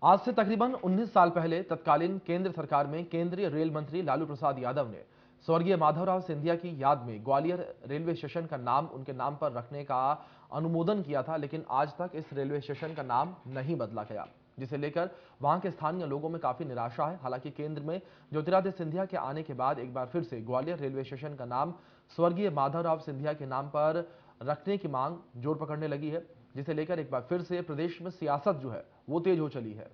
आज से तकरीबन 19 साल पहले तत्कालीन केंद्र सरकार में केंद्रीय रेल मंत्री लालू प्रसाद यादव ने स्वर्गीय माधवराव सिंधिया की याद में ग्वालियर रेलवे स्टेशन का नाम उनके नाम पर रखने का अनुमोदन किया था, लेकिन आज तक इस रेलवे स्टेशन का नाम नहीं बदला गया, जिसे लेकर वहां के स्थानीय लोगों में काफी निराशा है। हालांकि केंद्र में ज्योतिरादित्य सिंधिया के आने के बाद एक बार फिर से ग्वालियर रेलवे स्टेशन का नाम स्वर्गीय माधवराव सिंधिया के नाम पर रखने की मांग जोर पकड़ने लगी है, जिसे लेकर एक बार फिर से प्रदेश में सियासत जो है वो तेज हो चली है।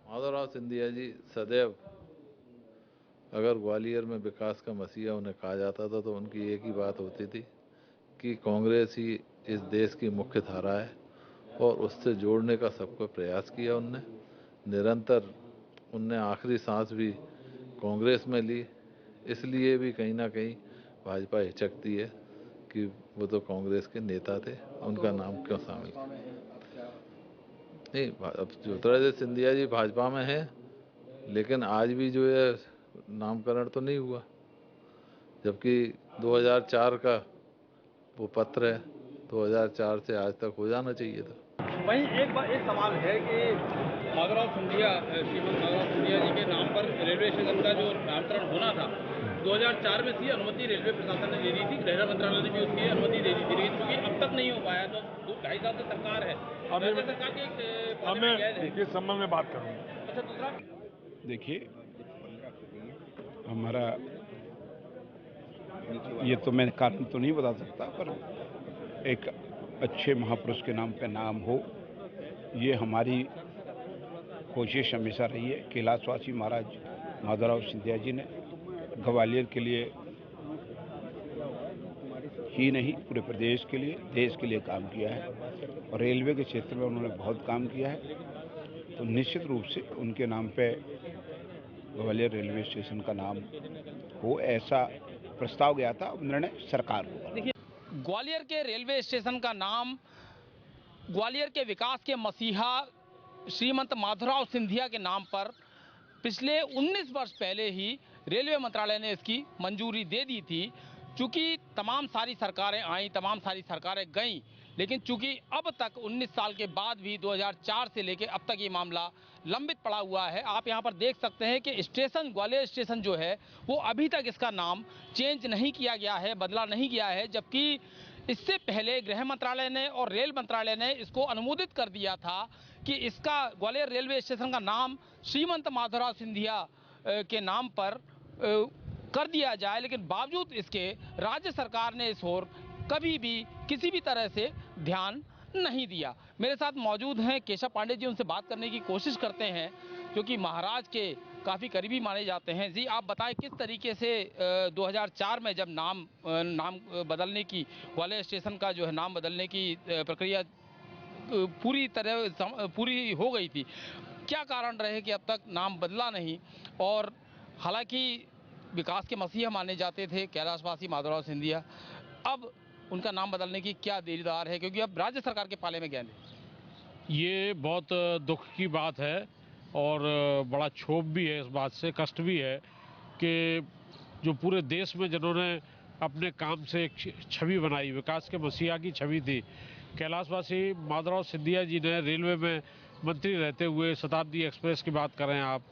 माधवराव सिंधिया जी सदैव, अगर ग्वालियर में विकास का मसीहा उन्हें कहा जाता था तो उनकी एक ही बात होती थी कि कांग्रेस ही इस देश की मुख्य धारा है, और उससे जोड़ने का सबको प्रयास किया उनने निरंतर। उनने आखिरी सांस भी कांग्रेस में ली, इसलिए भी कहीं ना कहीं भाजपा हिचकती है कि वो तो कांग्रेस के नेता थे, उनका नाम क्यों शामिल किया। नहीं, अब ज्योतिरादित्य सिंधिया जी भाजपा में है, लेकिन आज भी जो है नामकरण तो नहीं हुआ, जबकि 2004 का वो पत्र है, 2004 से आज तक हो जाना चाहिए था। वहीं एक सवाल है कि माधवराव सिंधिया, श्रीमंत माधवराव सिंधिया जी के नाम पर रेलवे स्टेशन का जो नामकरण होना था 2004 में सी अनुमति रेलवे प्रशासन ने दे दी थी, गृह मंत्रालय ने भी उसकी अनुमति दे दी थी, लेकिन चूंकि अब तक नहीं हो पाया तो 2-2.5 साल से सरकार है। राज्य सरकार के मैं किस संबंध में बात करूँगा? अच्छा, दूसरा देखिए, हमारा ये तो मैं कारण तो नहीं बता सकता, पर एक अच्छे महापुरुष के नाम पे नाम हो, ये हमारी कोशिश हमेशा रही है। कैलाशवासी महाराज माधवराव सिंधिया जी ने ग्वालियर के लिए ही नहीं, पूरे प्रदेश के लिए, देश के लिए काम किया है, और रेलवे के क्षेत्र में उन्होंने बहुत काम किया है। तो निश्चित रूप से उनके नाम पे ग्वालियर रेलवे स्टेशन का नाम हो, ऐसा प्रस्ताव गया था। निर्णय सरकार को। देखिए, ग्वालियर के रेलवे स्टेशन का नाम ग्वालियर के विकास के मसीहा श्रीमंत माधवराव सिंधिया के नाम पर पिछले 19 वर्ष पहले ही रेलवे मंत्रालय ने इसकी मंजूरी दे दी थी। चूंकि तमाम सारी सरकारें आईं, तमाम सारी सरकारें गईं, लेकिन चूंकि अब तक 19 साल के बाद भी 2004 से लेकर अब तक ये मामला लंबित पड़ा हुआ है। आप यहाँ पर देख सकते हैं कि स्टेशन, ग्वालियर स्टेशन जो है वो अभी तक इसका नाम चेंज नहीं किया गया है, बदला नहीं गया है, जबकि इससे पहले गृह मंत्रालय ने और रेल मंत्रालय ने इसको अनुमोदित कर दिया था कि इसका ग्वालियर रेलवे स्टेशन का नाम श्रीमंत माधवराव सिंधिया के नाम पर कर दिया जाए, लेकिन बावजूद इसके राज्य सरकार ने इस ओर कभी भी किसी भी तरह से ध्यान नहीं दिया। मेरे साथ मौजूद हैं केशव पांडे जी, उनसे बात करने की कोशिश करते हैं, जो कि महाराज के काफ़ी करीबी माने जाते हैं। जी, आप बताएं किस तरीके से 2004 में जब नाम बदलने की, ग्वालियर स्टेशन का जो है नाम बदलने की प्रक्रिया पूरी हो गई थी, क्या कारण रहे कि अब तक नाम बदला नहीं? और हालांकि विकास के मसीहा माने जाते थे कैलाशवासी माधवराव सिंधिया, अब उनका नाम बदलने की क्या देरीदार है, क्योंकि अब राज्य सरकार के पाले में गेंद है? ये बहुत दुख की बात है और बड़ा क्षोभ भी है, इस बात से कष्ट भी है कि जो पूरे देश में जिन्होंने अपने काम से एक छवि बनाई, विकास के मसीहा की छवि थी, कैलाशवासी माधवराव सिंधिया जी ने रेलवे में मंत्री रहते हुए शताब्दी एक्सप्रेस की बात करें आप,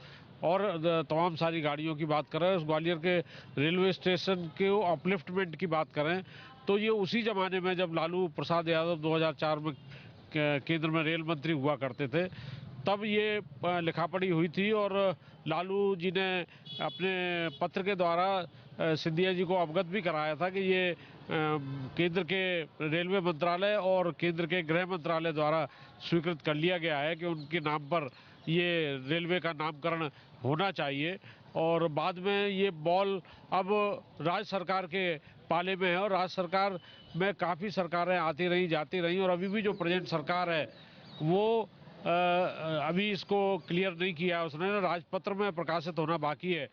और तमाम सारी गाड़ियों की बात करें, उस ग्वालियर के रेलवे स्टेशन के अपलिफ्टमेंट की बात करें, तो ये उसी ज़माने में जब लालू प्रसाद यादव 2004 में केंद्र में रेल मंत्री हुआ करते थे, तब ये लिखापढ़ी हुई थी, और लालू जी ने अपने पत्र के द्वारा सिंधिया जी को अवगत भी कराया था कि ये केंद्र के रेलवे मंत्रालय और केंद्र के गृह मंत्रालय द्वारा स्वीकृत कर लिया गया है कि उनके नाम पर ये रेलवे का नामकरण होना चाहिए। और बाद में ये बॉल अब राज्य सरकार के पाले में है, और राज्य सरकार में काफ़ी सरकारें आती रही जाती रही, और अभी भी जो प्रेजेंट सरकार है वो अभी इसको क्लियर नहीं किया उसने, राजपत्र में प्रकाशित होना बाकी है